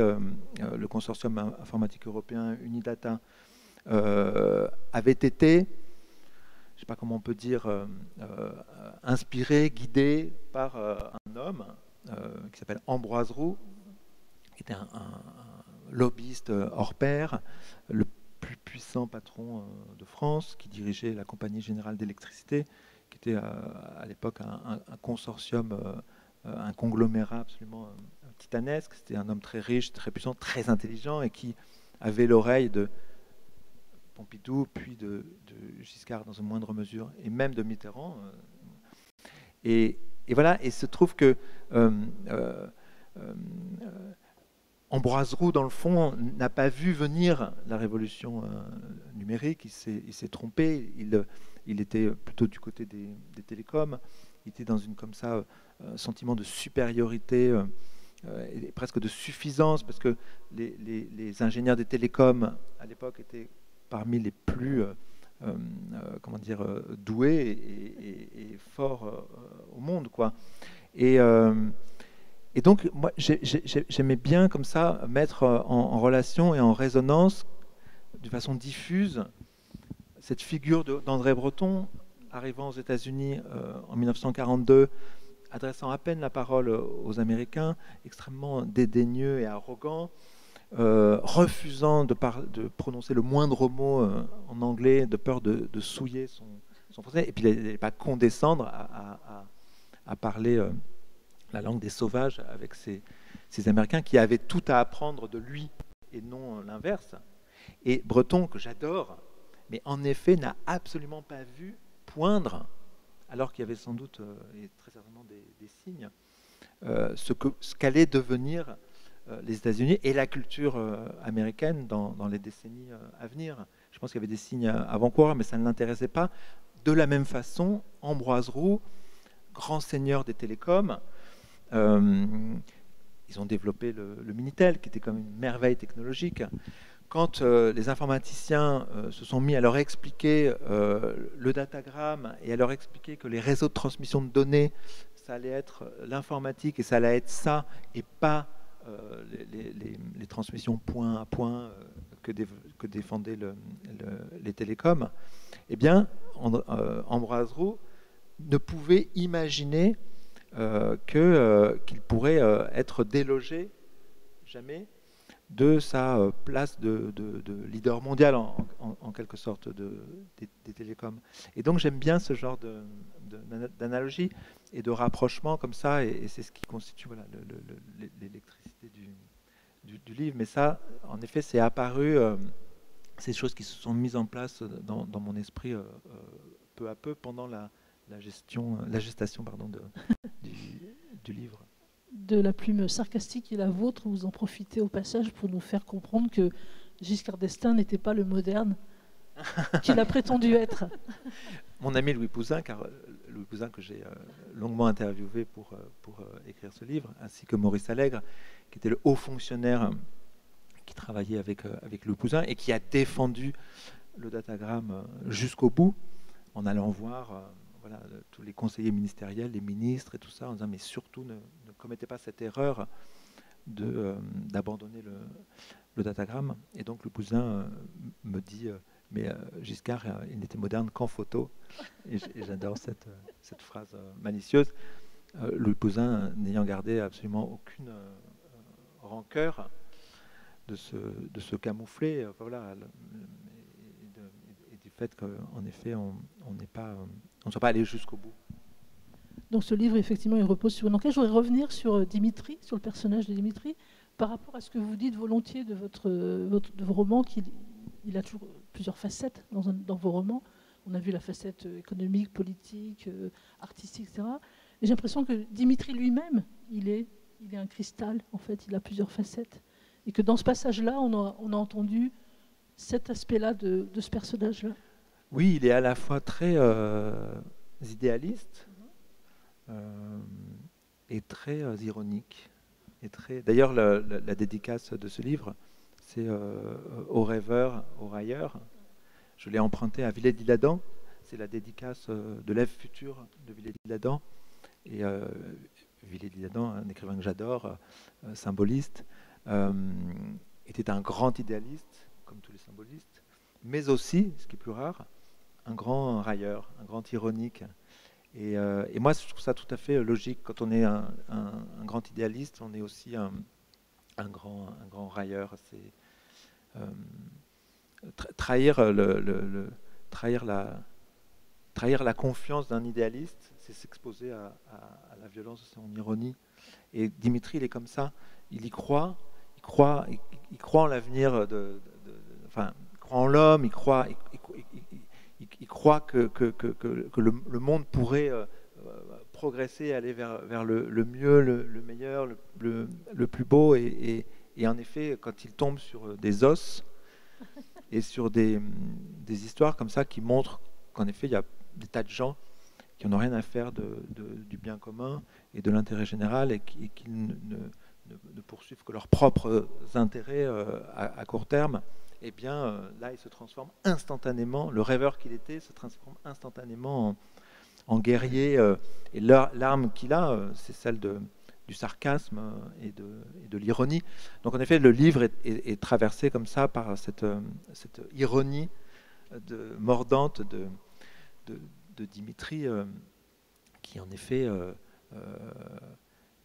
le consortium informatique européen Unidata, avait été, je ne sais pas comment on peut dire, inspiré, guidé par un homme qui s'appelle Ambroise Roux, qui était un lobbyiste hors pair, le plus puissant patron de France, qui dirigeait la Compagnie Générale d'Électricité, qui était à l'époque un consortium, un conglomérat absolument titanesque. C'était un homme très riche, très puissant, très intelligent, et qui avait l'oreille de Pompidou, puis de Giscard dans une moindre mesure, et même de Mitterrand. Et voilà, et se trouve que Ambroise Roux, dans le fond, n'a pas vu venir la révolution numérique. Il s'est trompé. Il était plutôt du côté des télécoms. Il était dans une comme ça sentiment de supériorité et presque de suffisance, parce que les ingénieurs des télécoms à l'époque étaient parmi les plus doués et forts au monde, quoi. Et donc, moi, j'aimais bien comme ça mettre en relation et en résonance, de façon diffuse, cette figure d'André Breton, arrivant aux États-Unis en 1942, adressant à peine la parole aux Américains, extrêmement dédaigneux et arrogant, refusant de prononcer le moindre mot en anglais, de peur de souiller son français, et puis il n'allait pas condescendre à parler la langue des sauvages avec ces Américains qui avaient tout à apprendre de lui et non l'inverse. Et Breton, que j'adore, mais en effet n'a absolument pas vu poindre, alors qu'il y avait sans doute et très certainement des signes, ce qu'allait devenir les États-Unis et la culture américaine dans les décennies à venir. Je pense qu'il y avait des signes avant-coureurs, mais ça ne l'intéressait pas. De la même façon, Ambroise Roux, grand seigneur des télécoms, ils ont développé le Minitel, qui était comme une merveille technologique. Quand les informaticiens se sont mis à leur expliquer le datagramme et à leur expliquer que les réseaux de transmission de données, ça allait être l'informatique et ça allait être ça, et pas les transmissions point à point que défendaient les télécoms, eh bien, Ambroise Roux ne pouvait imaginer qu'il pourrait être délogé jamais de sa place de leader mondial en quelque sorte des télécoms. Et donc j'aime bien ce genre d'analogie et de rapprochement comme ça, et c'est ce qui constitue voilà, l'électricité du livre. Mais ça, en effet, c'est apparu, ces choses qui se sont mises en place dans mon esprit peu à peu pendant la gestation du livre. De la plume sarcastique qui est la vôtre, vous en profitez au passage pour nous faire comprendre que Giscard d'Estaing n'était pas le moderne qu'il a prétendu être. Mon ami Louis Pouzin, Louis Pouzin que j'ai longuement interviewé pour écrire ce livre, ainsi que Maurice Allègre, qui était le haut fonctionnaire qui travaillait avec Louis Pouzin et qui a défendu le datagramme jusqu'au bout, en allant voir voilà, tous les conseillers ministériels, les ministres et tout ça, en disant mais surtout ne commettez pas cette erreur d'abandonner le datagramme. Et donc le Pouzin me dit mais Giscard, il n'était moderne qu'en photo. Et j'adore cette phrase malicieuse. Louis Pouzin n'ayant gardé absolument aucune rancœur de se camoufler, voilà, et du fait qu'en effet on ne soit pas allé jusqu'au bout. Donc ce livre, effectivement, il repose sur une enquête. Je voudrais revenir sur Dimitri, sur le personnage de Dimitri, par rapport à ce que vous dites volontiers de vos romans, qu'il a toujours plusieurs facettes dans vos romans. On a vu la facette économique, politique, artistique, etc. Et j'ai l'impression que Dimitri lui-même, il est un cristal, en fait, il a plusieurs facettes. Et que dans ce passage-là, on a entendu cet aspect-là de ce personnage-là. Oui, il est à la fois très idéaliste et très ironique. D'ailleurs, la dédicace de ce livre, c'est aux rêveurs, aux railleurs. Je l'ai emprunté à Villers-l'Isle-Adam. C'est la dédicace de l'Ève future de Villers-l'Isle-Adam. Et Villers-l'Isle-Adam, un écrivain que j'adore, symboliste, était un grand idéaliste, comme tous les symbolistes, mais aussi, ce qui est plus rare, un grand railleur, un grand ironique. Et moi, je trouve ça tout à fait logique. Quand on est un grand idéaliste, on est aussi un grand railleur. C'est trahir la confiance d'un idéaliste, c'est s'exposer à la violence de son ironie. Et Dimitri, il est comme ça. Il y croit. Il croit en l'avenir, enfin, il croit en l'homme. Il croit que le monde pourrait progresser, aller vers le mieux, le meilleur, le plus beau. Et en effet, quand il tombe sur des os et sur des histoires comme ça qui montrent qu'en effet, il y a des tas de gens qui n'ont rien à faire du bien commun et de l'intérêt général et qui ne poursuivent que leurs propres intérêts à court terme, eh bien, là, il se transforme instantanément, le rêveur qu'il était se transforme instantanément en guerrier. Et l'arme qu'il a, c'est celle du sarcasme et de l'ironie. Donc, en effet, le livre est traversé comme ça par cette ironie mordante de Dimitri, qui, en effet...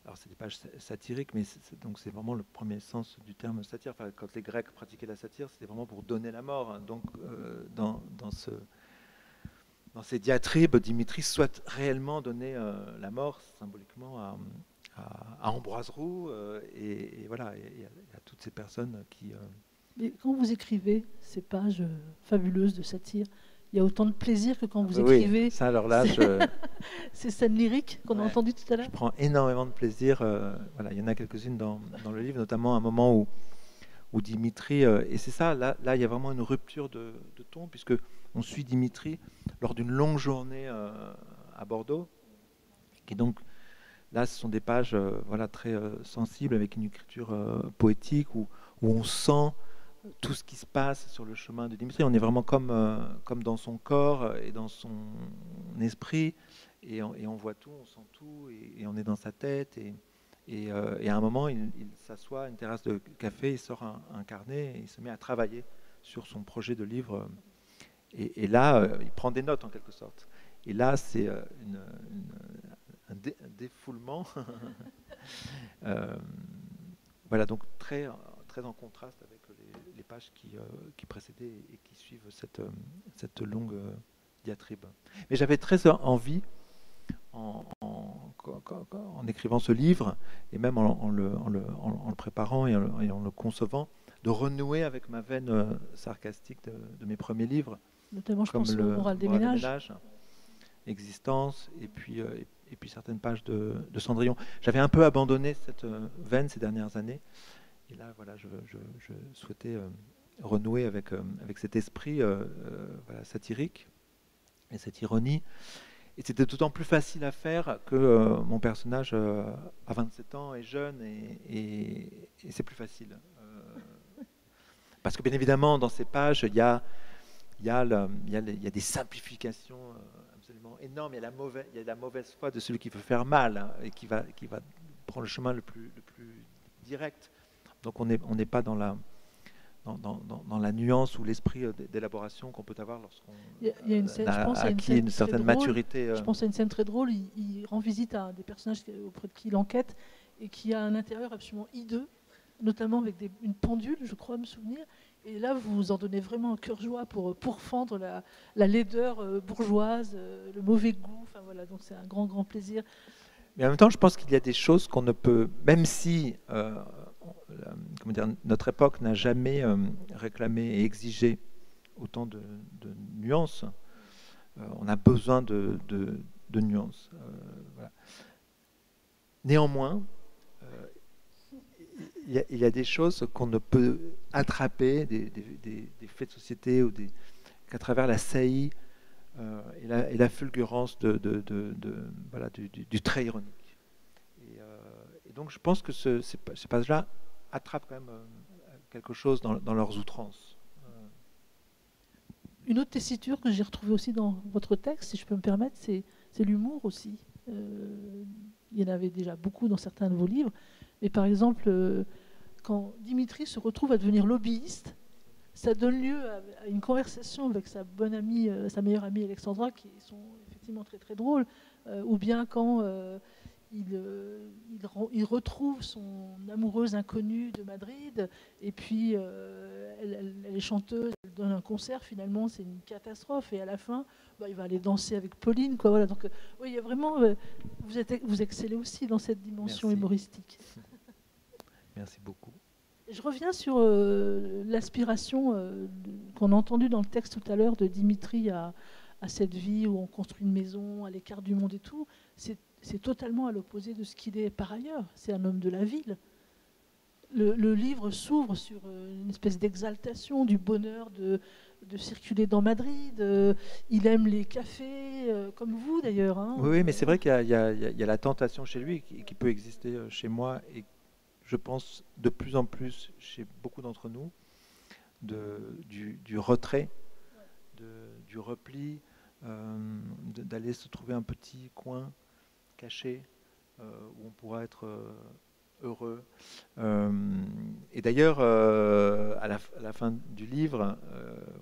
alors, c'est des pages satiriques, mais c'est vraiment le premier sens du terme satire. Enfin, quand les Grecs pratiquaient la satire, c'était vraiment pour donner la mort. Hein. Donc, dans ces diatribes, Dimitri souhaite réellement donner la mort symboliquement à Ambroise Roux et voilà, il y a toutes ces personnes qui... Mais quand vous écrivez ces pages fabuleuses de satire, il y a autant de plaisir que quand vous Oui, écrivez ça, alors là, ces scènes lyriques qu'on a Ouais. entendues tout à l'heure. je prends énormément de plaisir. Voilà, il y en a quelques-unes dans le livre, notamment un moment où Dimitri, et c'est ça, là, il y a vraiment une rupture de ton, puisque on suit Dimitri lors d'une longue journée à Bordeaux, qui donc, là, ce sont des pages voilà, très sensibles, avec une écriture poétique, où on sent tout ce qui se passe sur le chemin de Dimitri. On est vraiment comme dans son corps et dans son esprit, et on voit tout, on sent tout, et on est dans sa tête. Et à un moment, il s'assoit à une terrasse de café, il sort un carnet et il se met à travailler sur son projet de livre. Et là, il prend des notes en quelque sorte. Et là, c'est un défoulement. Voilà, donc très en contraste avec les pages qui précédaient et qui suivent cette longue diatribe. Mais j'avais très envie, en écrivant ce livre, et même en le préparant et en le concevant, de renouer avec ma veine sarcastique de mes premiers livres, Notamment, je comme pense au le Moral des Moral des ménages. ménages, Existence, et puis certaines pages de Cendrillon. J'avais un peu abandonné cette veine ces dernières années, et là, voilà, je souhaitais renouer avec cet esprit voilà, satirique et cette ironie. Et c'était d'autant plus facile à faire que mon personnage a 27 ans, est jeune, et c'est plus facile. Parce que bien évidemment, dans ces pages, il y a des simplifications absolument énormes. Il y a la mauvaise foi de celui qui veut faire mal, hein, et qui va prendre le chemin le plus direct. Donc on n'est pas dans la nuance ou l'esprit d'élaboration qu'on peut avoir lorsqu'on Il y a une scène, je a pense à une acquis scène une très certaine drôle. maturité. Je pense à une scène très drôle. Il rend visite à des personnages auprès de qui il enquête et qui a un intérieur absolument hideux, notamment avec une pendule, je crois me souvenir. Et là, vous en donnez vraiment un cœur joie pour pourfendre la laideur bourgeoise, le mauvais goût. Enfin voilà, donc c'est un grand plaisir. Mais en même temps, je pense qu'il y a des choses qu'on ne peut, même si comment dire, notre époque n'a jamais réclamé et exigé autant de nuances, on a besoin de nuances. Voilà. Néanmoins, il y a des choses qu'on ne peut attraper, des faits de société, qu'à travers la saillie et la fulgurance voilà, du trait ironique. Et donc je pense que ces pages-là attrapent quand même quelque chose dans leurs outrances. Une autre tessiture que j'ai retrouvée aussi dans votre texte, si je peux me permettre, c'est l'humour aussi. Il y en avait déjà beaucoup dans certains de vos livres, mais par exemple, quand Dimitri se retrouve à devenir lobbyiste, ça donne lieu à une conversation avec sa bonne amie, sa meilleure amie Alexandra, qui sont effectivement très drôles, ou bien quand il retrouve son amoureuse inconnue de Madrid, et puis elle est chanteuse, elle donne un concert, finalement c'est une catastrophe, et à la fin il va aller danser avec Pauline, quoi. Voilà. Donc oui, il y a vraiment, vous excellez aussi dans cette dimension humoristique. Merci beaucoup. Je reviens sur l'aspiration qu'on a entendue dans le texte tout à l'heure de Dimitri à cette vie où on construit une maison à l'écart du monde et tout. C'est totalement à l'opposé de ce qu'il est par ailleurs. C'est un homme de la ville. Le livre s'ouvre sur une espèce d'exaltation du bonheur de circuler dans Madrid. Il aime les cafés, comme vous d'ailleurs. Hein. Oui, mais c'est vrai qu'il y a la tentation chez lui qui peut exister chez moi, et je pense de plus en plus chez beaucoup d'entre nous, du retrait, du repli, d'aller se trouver un petit coin caché où on pourra être heureux. Et d'ailleurs, à la fin du livre,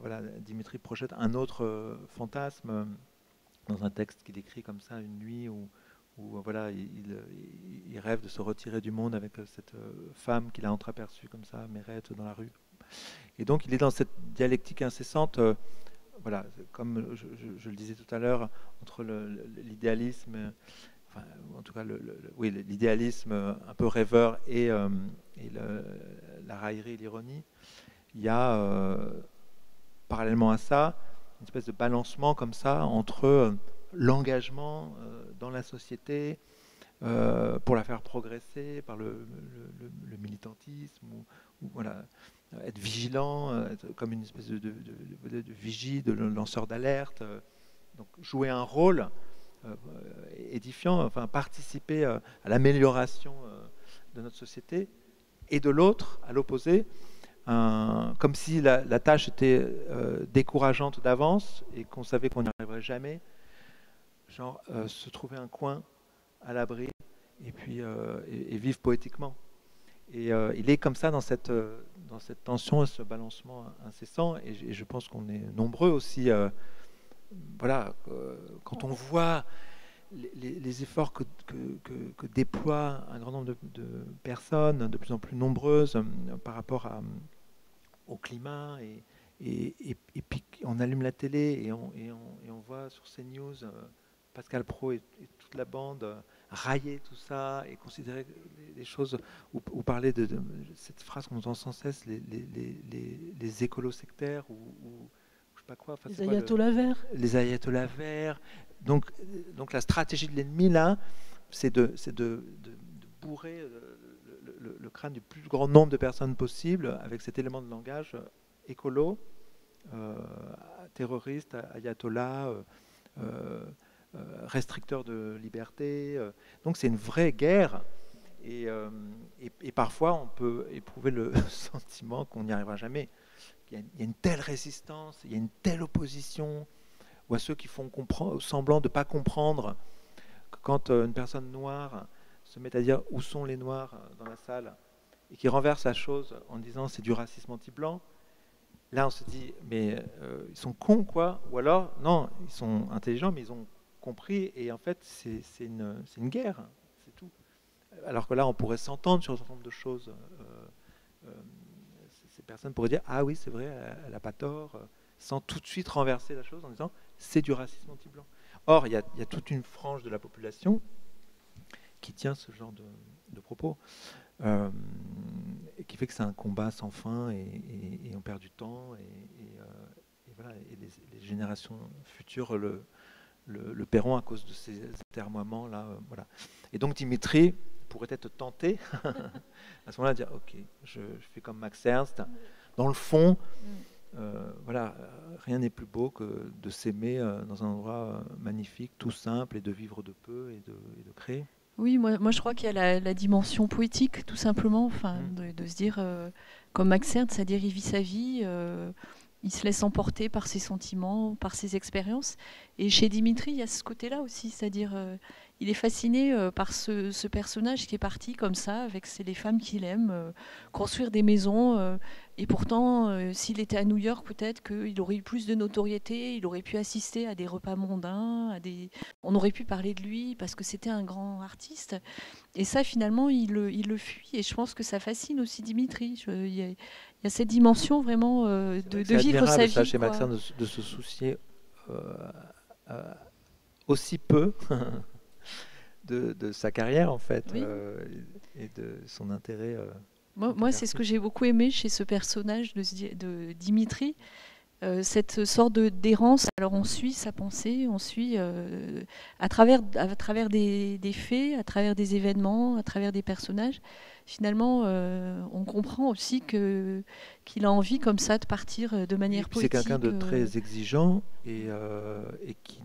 voilà, Dimitri projette un autre fantasme dans un texte qu'il écrit comme ça, une nuit où voilà, il rêve de se retirer du monde avec cette femme qu'il a entreaperçue comme ça, Mérette, dans la rue. Et donc il est dans cette dialectique incessante, voilà, comme je le disais tout à l'heure, entre l'idéalisme, enfin, en tout cas l'idéalisme un peu rêveur et la raillerie et l'ironie. Il y a parallèlement à ça une espèce de balancement comme ça entre l'engagement dans la société pour la faire progresser par le militantisme ou voilà, être vigilant, être comme une espèce de vigie, de lanceur d'alerte, donc jouer un rôle édifiant, enfin participer à l'amélioration de notre société, et de l'autre, à l'opposé, comme si la tâche était décourageante d'avance et qu'on savait qu'on n'y arriverait jamais, genre se trouver un coin à l'abri et puis et vivre poétiquement. Et il est comme ça dans cette tension et ce balancement incessant, et je pense qu'on est nombreux aussi, voilà, quand on voit les efforts que déploient un grand nombre de personnes, de plus en plus nombreuses, par rapport au climat, et puis on allume la télé et on voit sur CNews Pascal Praud et toute la bande railler tout ça et considérer les choses, ou parler de cette phrase qu'on entend sans cesse, les écolos sectaires, ou je sais pas quoi. Enfin, les ayatollahs verts. Les ayatollahs verts. Donc la stratégie de l'ennemi, là, c'est de bourrer le crâne du plus grand nombre de personnes possible avec cet élément de langage écolo, terroriste, ayatollah, restricteur de liberté. Donc c'est une vraie guerre, et parfois on peut éprouver le sentiment qu'on n'y arrivera jamais. Il y a une telle résistance, il y a une telle opposition, ou à ceux qui font semblant de ne pas comprendre que quand une personne noire se met à dire où sont les noirs dans la salle, et qui renverse la chose en disant c'est du racisme anti-blanc, là on se dit mais ils sont cons quoi, ou alors non, ils sont intelligents mais ils ont compris, et en fait c'est une guerre, c'est tout. Alors que là on pourrait s'entendre sur un certain nombre de choses, ces personnes pourraient dire ah oui c'est vrai, elle n'a pas tort, sans tout de suite renverser la chose en disant c'est du racisme anti-blanc. Or il y a toute une frange de la population qui tient ce genre de propos, et qui fait que c'est un combat sans fin, et on perd du temps, et voilà, et les générations futures le paieront à cause de ces atermoiements là, voilà. Et donc Dimitri pourrait être tenté à ce moment-là de dire ok, je fais comme Max Ernst, dans le fond, voilà, rien n'est plus beau que de s'aimer dans un endroit magnifique, tout simple, et de vivre de peu et de créer. Oui, moi je crois qu'il y a la dimension poétique, tout simplement, enfin, de se dire, comme Max Ernst, c'est-à-dire il vit sa vie, il se laisse emporter par ses sentiments, par ses expériences. Et chez Dimitri, il y a ce côté-là aussi, c'est-à-dire il est fasciné par ce personnage qui est parti comme ça, avec les femmes qu'il aime, construire des maisons. Et pourtant, s'il était à New York, peut-être qu'il aurait eu plus de notoriété, il aurait pu assister à des repas mondains, on aurait pu parler de lui parce que c'était un grand artiste. Et ça, finalement, il le fuit. Et je pense que ça fascine aussi Dimitri. Il y a cette dimension vraiment de vivre sa vie. Ça, chez Max Ernst, de se soucier aussi peu de sa carrière, en fait, oui. Et de son intérêt. Moi c'est ce que j'ai beaucoup aimé chez ce personnage de Dimitri, cette sorte d'errance. Alors on suit sa pensée, on suit à travers des faits, à travers des événements, à travers des personnages. Finalement, on comprend aussi qu'il a envie comme ça de partir de manière poétique. C'est quelqu'un de très exigeant, et qui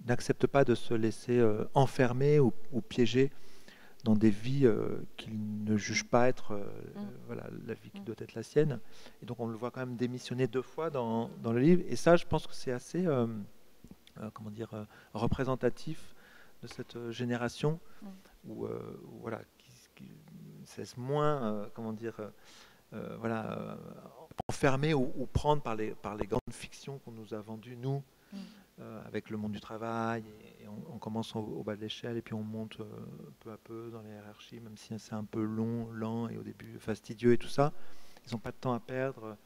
n'accepte pas de se laisser enfermer ou piéger dans des vies qu'il ne juge pas être voilà, la vie qui doit être la sienne. Et donc on le voit quand même démissionner 2 fois dans le livre. Et ça, je pense que c'est assez comment dire, représentatif de cette génération où voilà, qui se laisse moins comment dire, voilà, enfermer ou prendre par les grandes fictions qu'on nous a vendues, nous, avec le monde du travail, et on commence au bas de l'échelle et puis on monte peu à peu dans les hiérarchies, même si c'est un peu long, lent et au début fastidieux et tout ça. Ils n'ont pas de temps à perdre.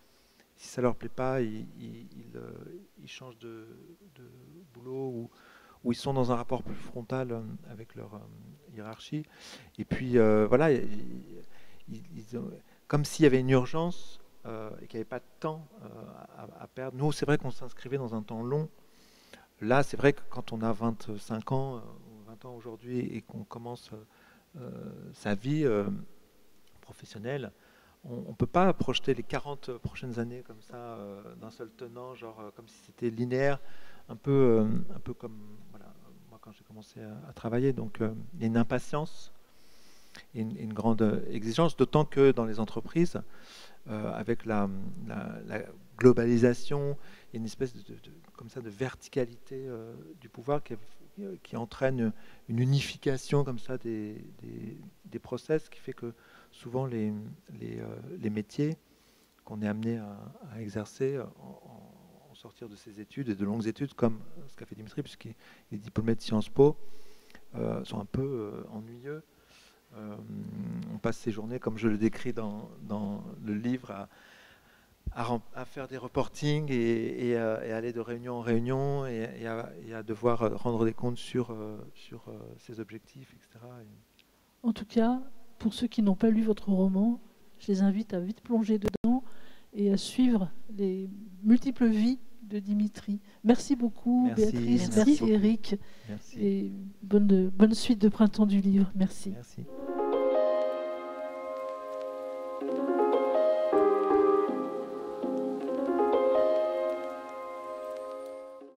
Si ça leur plaît pas, ils changent de boulot, ou ils sont dans un rapport plus frontal avec leur hiérarchie. Et puis voilà, comme s'il y avait une urgence et qui n'avaient pas de temps à perdre. Nous, c'est vrai qu'on s'inscrivait dans un temps long. Là, c'est vrai que quand on a 25 ans, ou 20 ans aujourd'hui, et qu'on commence sa vie professionnelle, on ne peut pas projeter les 40 prochaines années comme ça, d'un seul tenant, genre comme si c'était linéaire, un peu comme voilà, moi quand j'ai commencé à travailler. Donc il y a une impatience et une grande exigence, d'autant que dans les entreprises, avec la globalisation, il y a une espèce comme ça, de verticalité du pouvoir qui entraîne une unification comme ça des process, qui fait que souvent les métiers qu'on est amené à exercer en sortir de ces études, et de longues études, comme ce qu'a fait Dimitri, puisqu'il est diplômé de Sciences Po, sont un peu ennuyeux. On passe ses journées, comme je le décris dans le livre, à faire des reportings et à aller de réunion en réunion et à devoir rendre des comptes sur ses objectifs, etc. En tout cas, pour ceux qui n'ont pas lu votre roman, je les invite à vite plonger dedans et à suivre les multiples vies de Dimitri. Merci beaucoup, Merci. Béatrice. Merci, Eric. Merci. Et bonne suite de printemps du livre. Merci. Merci.